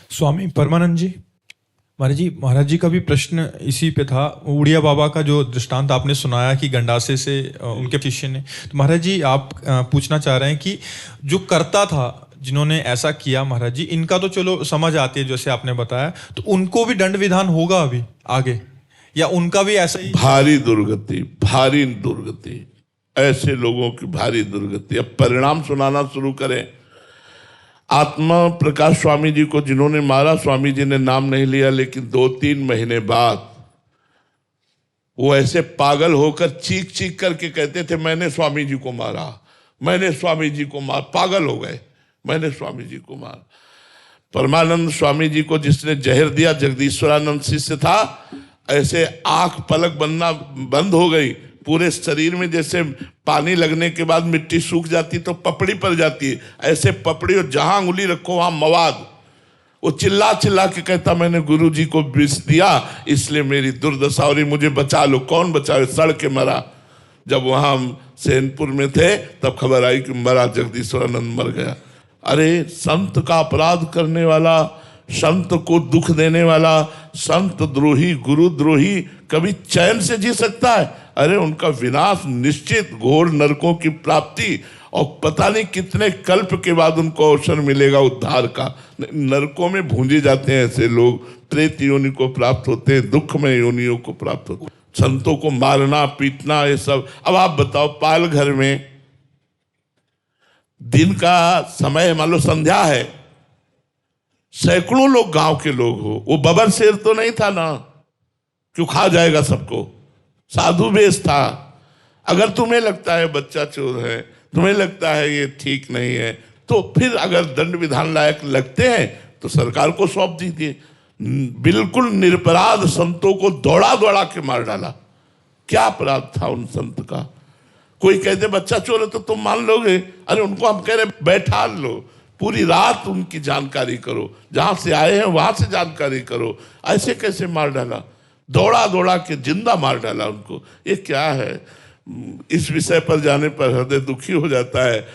स्वामी परमानंद जी, महाराज जी का भी प्रश्न इसी पे था। उड़िया बाबा का जो दृष्टांत आपने सुनाया कि गंडासे से उनके शिष्य ने, तो महाराज जी आप पूछना चाह रहे हैं कि जो करता था, जिन्होंने ऐसा किया, महाराज जी इनका तो चलो समझ आती है जैसे आपने बताया, तो उनको भी दंड विधान होगा अभी आगे, या उनका भी ऐसा ही? भारी दुर्गति, ऐसे लोगों की भारी दुर्गति। अब परिणाम सुनाना शुरू करें। आत्मा प्रकाश स्वामी जी को जिन्होंने मारा, स्वामी जी ने नाम नहीं लिया, लेकिन 2-3 महीने बाद वो ऐसे पागल होकर चीख चीख करके कहते थे, मैंने स्वामी जी को मारा, मैंने स्वामी जी को मारा। पागल हो गए, मैंने स्वामी जी को मारा। परमानंद स्वामी जी को जिसने जहर दिया, जगदीश्वरानंद शिष्य था, ऐसे आंख पलक बनना बंद हो गई। पूरे शरीर में जैसे पानी लगने के बाद मिट्टी सूख जाती तो पपड़ी पड़ जाती है, ऐसे पपड़ी, और जहां उंगली रखो वहां मवाद। वो चिल्ला चिल्ला के कहता, मैंने गुरु जी को विष दिया, इसलिए मेरी दुर्दशा हो रही, मुझे बचा लो। कौन बचावे? सड़ के मरा। जब वहां हम सैनपुर में थे तब खबर आई कि मरा, जगदीश्वरानंद मर गया। अरे संत का अपराध करने वाला, संत को दुख देने वाला, संत द्रोही, गुरु द्रोही कभी चैन से जी सकता है? अरे उनका विनाश निश्चित, घोर नरकों की प्राप्ति, और पता नहीं कितने कल्प के बाद उनको अवसर मिलेगा उद्धार का। नरकों में भूंजे जाते हैं ऐसे लोग, प्रेत योनि को प्राप्त होते हैं, दुखमय योनियों को प्राप्त होते हैं। संतों को मारना पीटना ये सब। अब आप बताओ, पाल घर में दिन का समय, मान लो संध्या है, सैकड़ों लोग गांव के लोग हो, वो बबर शेर तो नहीं था ना, क्यों खा जाएगा सबको। साधु वेश था। अगर तुम्हें लगता है बच्चा चोर है, तुम्हें लगता है ये ठीक नहीं है, तो फिर अगर दंड विधान लायक लगते हैं तो सरकार को सौंप दीजिए। बिल्कुल निरपराध संतों को दौड़ा दौड़ा के मार डाला। क्या अपराध था उन संत का? कोई कहते बच्चा चोर है तो तुम मान लोगे? अरे उनको हम कह रहे बैठा लो, पूरी रात उनकी जानकारी करो, जहां से आए हैं वहां से जानकारी करो। ऐसे कैसे मार डाला? दौड़ा दौड़ा के जिंदा मार डाला उनको। ये क्या है? इस विषय पर जाने पर हृदय दुखी हो जाता है।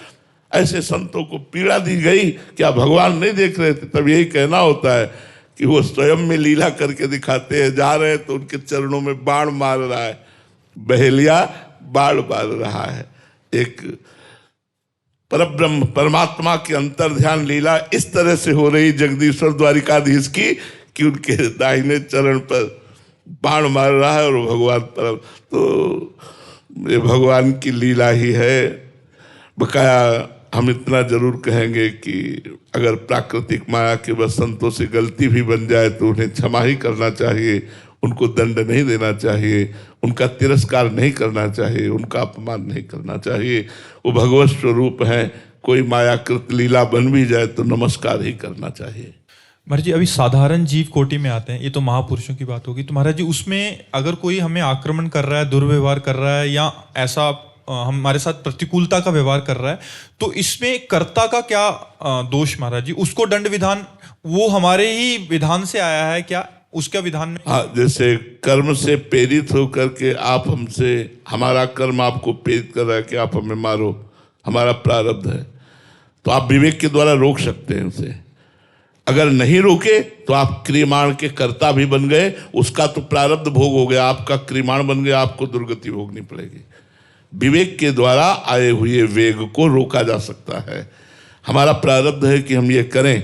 ऐसे संतों को पीड़ा दी गई, क्या भगवान नहीं देख रहे थे? तब यही कहना होता है कि वो स्वयं में लीला करके दिखाते हैं। जा रहे हैं तो उनके चरणों में बाण मार रहा है, बहेलिया बाण मार रहा है। एक परब्रह्म परमात्मा की अंतर ध्यान लीला इस तरह से हो रही जगदीश्वर द्वारिकाधीश की कि उनके दाहिने चरण पर बाण मार रहा है, और भगवान पर। तो ये भगवान की लीला ही है। बकाया हम इतना जरूर कहेंगे कि अगर प्राकृतिक माया के बस संतों से गलती भी बन जाए तो उन्हें क्षमा ही करना चाहिए, उनको दंड नहीं देना चाहिए, उनका तिरस्कार नहीं करना चाहिए, उनका अपमान नहीं करना चाहिए। वो भगवत स्वरूप हैं। कोई मायाकृत लीला बन भी जाए तो नमस्कार ही करना चाहिए। महाराज जी अभी साधारण जीव कोटि में आते हैं, ये तो महापुरुषों की बात होगी। तो महाराज जी उसमें अगर कोई हमें आक्रमण कर रहा है, दुर्व्यवहार कर रहा है, या ऐसा हमारे साथ प्रतिकूलता का व्यवहार कर रहा है, तो इसमें कर्ता का क्या दोष महाराज जी? उसको दंड विधान वो हमारे ही विधान से आया है क्या? उसका विधान में जैसे कर्म से प्रेरित होकर के आप हमसे, हमारा कर्म आपको प्रेरित कर रहा है कि आप हमें मारो, हमारा प्रारब्ध है, तो आप विवेक के द्वारा रोक सकते हैं उसे। अगर नहीं रोके तो आप क्रियमाण के कर्ता भी बन गए, उसका तो प्रारब्ध भोग हो गया, आपका क्रियमाण बन गया, आपको दुर्गति भोगनी पड़ेगी। विवेक के द्वारा आए हुए वेग को रोका जा सकता है। हमारा प्रारब्ध है कि हम ये करें,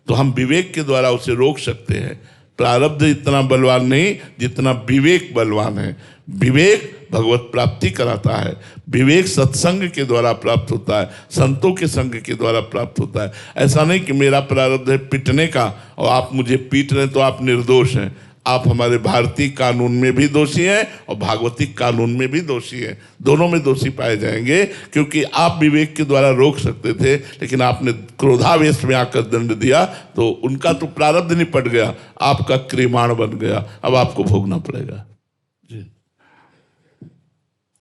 तो हम विवेक के द्वारा उसे रोक सकते हैं। प्रारब्ध इतना बलवान नहीं जितना विवेक बलवान है। विवेक भगवत प्राप्ति कराता है। विवेक सत्संग के द्वारा प्राप्त होता है, संतों के संग के द्वारा प्राप्त होता है। ऐसा नहीं कि मेरा प्रारब्ध है पिटने का और आप मुझे पीट रहे तो आप निर्दोष हैं। आप हमारे भारतीय कानून में भी दोषी हैं और भागवतिक कानून में भी दोषी हैं। दोनों में दोषी पाए जाएंगे, क्योंकि आप विवेक के द्वारा रोक सकते थे, लेकिन आपने क्रोधावेश में आकर दंड दिया, तो उनका तो प्रारब्ध निपट गया, आपका क्रियमाण बन गया, अब आपको भोगना पड़ेगा।